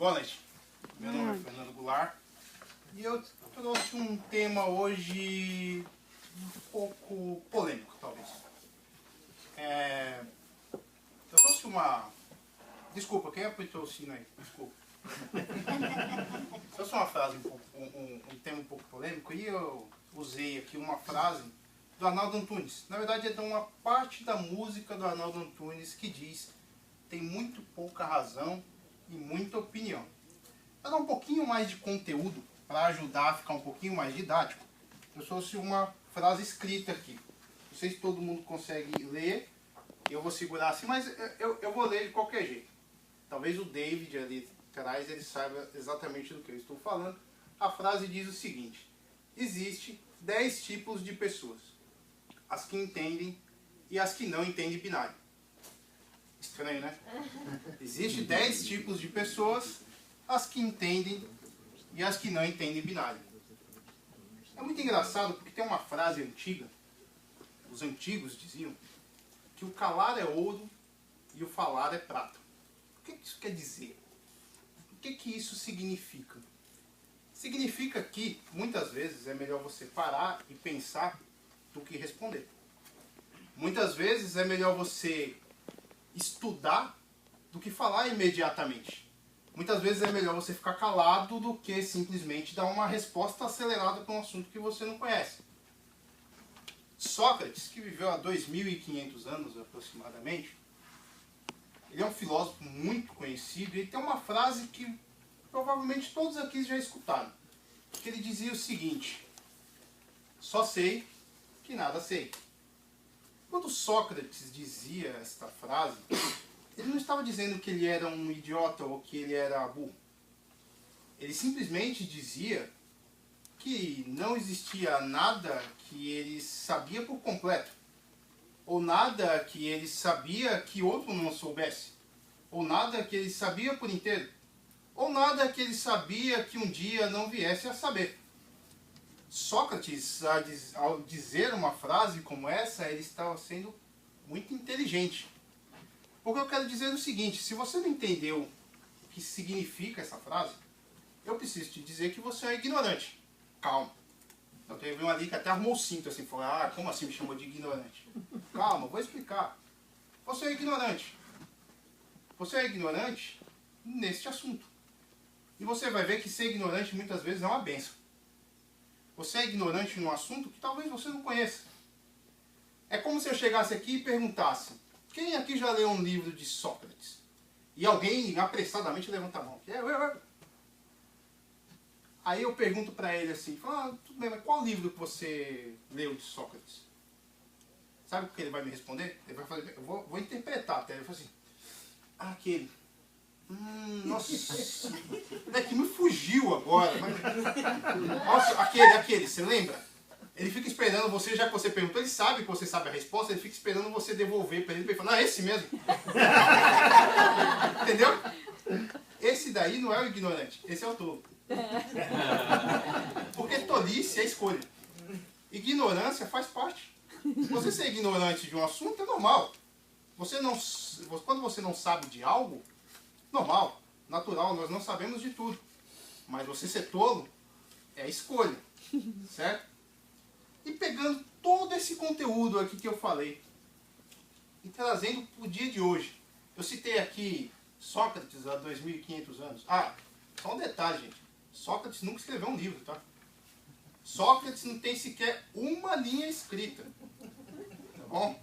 Boa noite, meu nome é Fernando Goulart e eu trouxe um tema hoje um pouco polêmico, talvez. Eu trouxe uma... Desculpa, quem apertou o sino aí? Desculpa. Eu trouxe uma frase, um tema um pouco polêmico e eu usei aqui uma frase do Arnaldo Antunes. Na verdade é de uma parte da música do Arnaldo Antunes que diz: tem muito pouca razão e muita opinião. Para dar um pouquinho mais de conteúdo, para ajudar a ficar um pouquinho mais didático, eu trouxe uma frase escrita aqui. Não sei se todo mundo consegue ler, eu vou segurar assim, mas eu vou ler de qualquer jeito. Talvez o David ali atrás ele saiba exatamente do que eu estou falando. A frase diz o seguinte: existe 10 tipos de pessoas. As que entendem e as que não entendem binário. Estranho, né? Existe 10 tipos de pessoas, as que entendem e as que não entendem binário. É muito engraçado porque tem uma frase antiga, os antigos diziam, que o calar é ouro e o falar é prata. O que isso quer dizer? O que isso significa? Significa que, muitas vezes, é melhor você parar e pensar do que responder. Muitas vezes é melhor você estudar do que falar imediatamente. Muitas vezes é melhor você ficar calado do que simplesmente dar uma resposta acelerada para um assunto que você não conhece. Sócrates, que viveu há 2.500 anos aproximadamente, ele é um filósofo muito conhecido e tem uma frase que provavelmente todos aqui já escutaram. Que ele dizia o seguinte: só sei que nada sei. Quando Sócrates dizia esta frase, ele não estava dizendo que ele era um idiota ou que ele era burro. Ele simplesmente dizia que não existia nada que ele sabia por completo, ou nada que ele sabia que outro não soubesse, ou nada que ele sabia por inteiro, ou nada que ele sabia que um dia não viesse a saber. Sócrates, ao dizer uma frase como essa, ele estava sendo muito inteligente. Porque eu quero dizer o seguinte: se você não entendeu o que significa essa frase, eu preciso te dizer que você é ignorante. Calma. Então teve um ali que até armou o cinto assim, falou: ah, como assim me chamou de ignorante? Calma, vou explicar. Você é ignorante. Você é ignorante neste assunto. E você vai ver que ser ignorante muitas vezes é uma bênção. Você é ignorante num assunto que talvez você não conheça. É como se eu chegasse aqui e perguntasse: quem aqui já leu um livro de Sócrates? E alguém apressadamente levanta a mão. Aí eu pergunto para ele assim, tudo bem, mas qual livro que você leu de Sócrates? Sabe o que ele vai me responder? Ele vai fazer, eu vou interpretar até. Ele vai assim: aquele. Nossa, é que me fugiu agora. Nossa, aquele, você lembra? Ele fica esperando você, já que você perguntou, ele sabe que você sabe a resposta, ele fica esperando você devolver para ele, para ele falar: esse mesmo. Entendeu? Esse daí não é o ignorante, esse é o tolo. Porque tolice é escolha. Ignorância faz parte. Você ser ignorante de um assunto é normal. Quando você não sabe de algo, normal, natural, nós não sabemos de tudo. Mas você ser tolo é escolha, certo? E pegando todo esse conteúdo aqui que eu falei e trazendo para o dia de hoje. Eu citei aqui Sócrates há 2.500 anos. Só um detalhe, gente. Sócrates nunca escreveu um livro, tá? Sócrates não tem sequer uma linha escrita. Tá bom?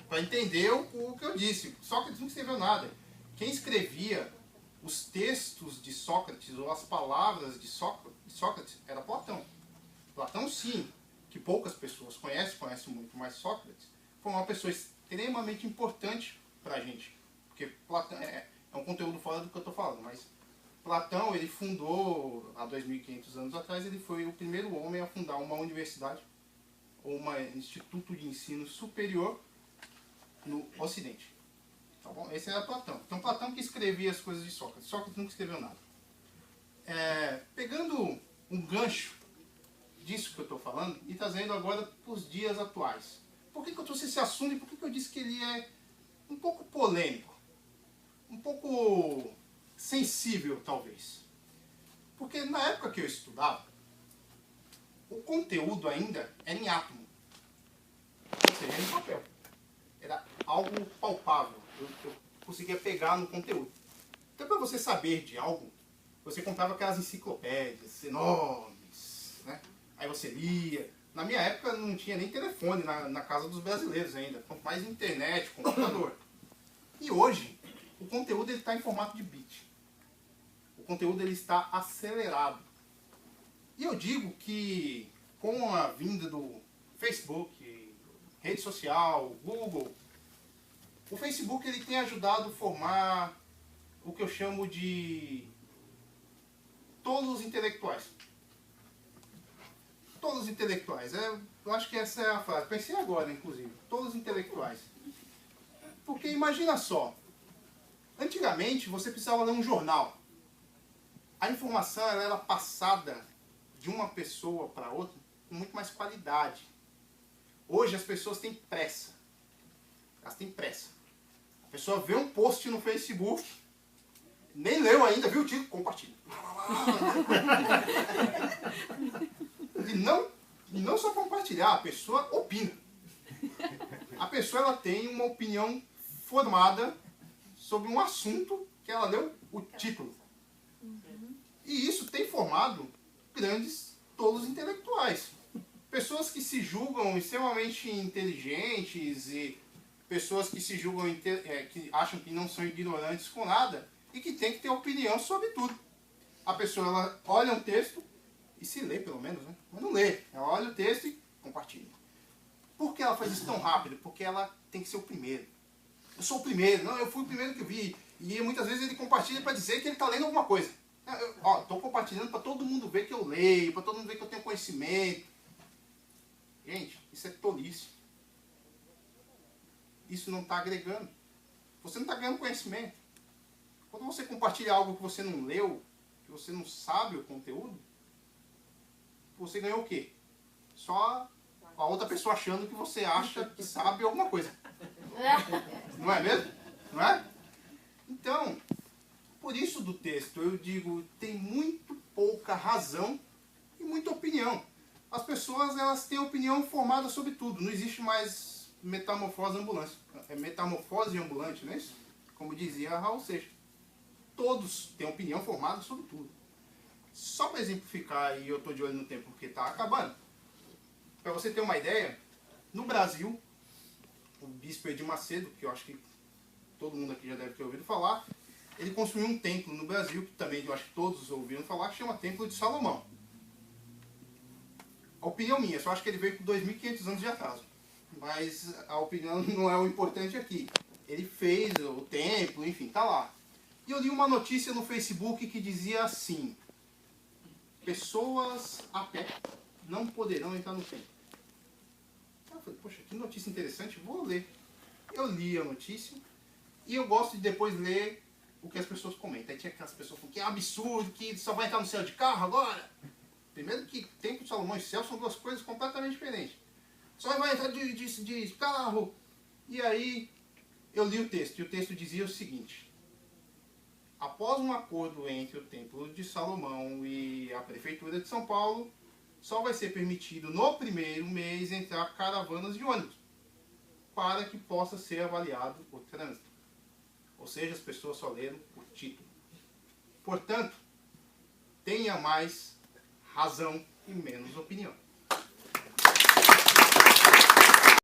Para entender o que eu disse. Sócrates não escreveu nada. Quem escrevia os textos de Sócrates, ou as palavras de Sócrates, era Platão. Platão, sim, que poucas pessoas conhecem muito, mas Sócrates foi uma pessoa extremamente importante para a gente. Porque Platão é um conteúdo fora do que eu estou falando, mas Platão, ele fundou, há 2.500 anos atrás, ele foi o primeiro homem a fundar uma universidade, ou um instituto de ensino superior no Ocidente. Tá bom? Esse era Platão. Então Platão que escrevia as coisas de Sócrates. Sócrates nunca escreveu nada. Pegando um gancho disso que eu estou falando e trazendo agora para os dias atuais. Por que eu trouxe esse assunto e por que eu disse que ele é um pouco polêmico? Um pouco sensível, talvez. Porque na época que eu estudava, o conteúdo ainda era em átomo. Ou seja, era em papel. Era algo palpável. Eu conseguia pegar no conteúdo. Então, para você saber de algo, você comprava aquelas enciclopédias enormes, né? Aí você lia. Na minha época não tinha nem telefone na casa dos brasileiros ainda. Quanto mais internet, computador. E hoje, o conteúdo está em formato de bit. O conteúdo ele está acelerado. E eu digo que com a vinda do Facebook, rede social, Google, o Facebook ele tem ajudado a formar o que eu chamo de tolos intelectuais. Tolos intelectuais. Eu acho que essa é a frase. Pensei agora, inclusive. Tolos intelectuais. Porque imagina só. Antigamente você precisava ler um jornal. A informação ela era passada de uma pessoa para outra com muito mais qualidade. Hoje as pessoas têm pressa. Elas têm pressa. A pessoa vê um post no Facebook, nem leu ainda, viu o título, compartilha. E não só compartilhar, a pessoa opina. A pessoa ela tem uma opinião formada sobre um assunto que ela leu o título. E isso tem formado grandes tolos intelectuais. Pessoas que se julgam extremamente inteligentes e pessoas que se julgam, que acham que não são ignorantes com nada e que tem que ter opinião sobre tudo. A pessoa ela olha um texto e se lê pelo menos, né? Mas não lê. Ela olha o texto e compartilha. Por que ela faz isso tão rápido? Porque ela tem que ser o primeiro. Eu sou o primeiro. Não, eu fui o primeiro que vi. E muitas vezes ele compartilha para dizer que ele está lendo alguma coisa. Estou compartilhando para todo mundo ver que eu leio, para todo mundo ver que eu tenho conhecimento. Gente, isso é tolice. Isso não está agregando. Você não está ganhando conhecimento. Quando você compartilha algo que você não leu, que você não sabe o conteúdo, você ganhou o quê? Só a outra pessoa achando que você acha que sabe alguma coisa. Não é mesmo? Não é? Então, por isso do texto, eu digo, tem muito pouca razão e muita opinião. As pessoas elas têm opinião formada sobre tudo. Não existe mais metamorfose ambulante. É metamorfose ambulante, não é isso? Como dizia Raul Seixas. Todos têm opinião formada sobre tudo. Só para exemplificar, e eu estou de olho no tempo porque está acabando, para você ter uma ideia, no Brasil, o bispo Edir Macedo, que eu acho que todo mundo aqui já deve ter ouvido falar, ele construiu um templo no Brasil, que também eu acho que todos ouviram falar, que chama Templo de Salomão. A opinião minha, só acho que ele veio com 2.500 anos de atraso. Mas a opinião não é o importante aqui. Ele fez o templo, enfim, tá lá. E eu li uma notícia no Facebook que dizia assim: pessoas a pé não poderão entrar no templo. Eu falei, poxa, que notícia interessante, vou ler. Eu li a notícia e eu gosto de depois ler o que as pessoas comentam. Aí tinha aquelas pessoas falando que é absurdo, que só vai entrar no céu de carro agora. Primeiro que Templo de Salomão e céu são duas coisas completamente diferentes. Só vai entrar de carro. E aí eu li o texto, e o texto dizia o seguinte: após um acordo entre o Templo de Salomão e a Prefeitura de São Paulo, só vai ser permitido no primeiro mês entrar caravanas de ônibus, para que possa ser avaliado o trânsito. Ou seja, as pessoas só leram o título. Portanto, tenha mais razão e menos opinião.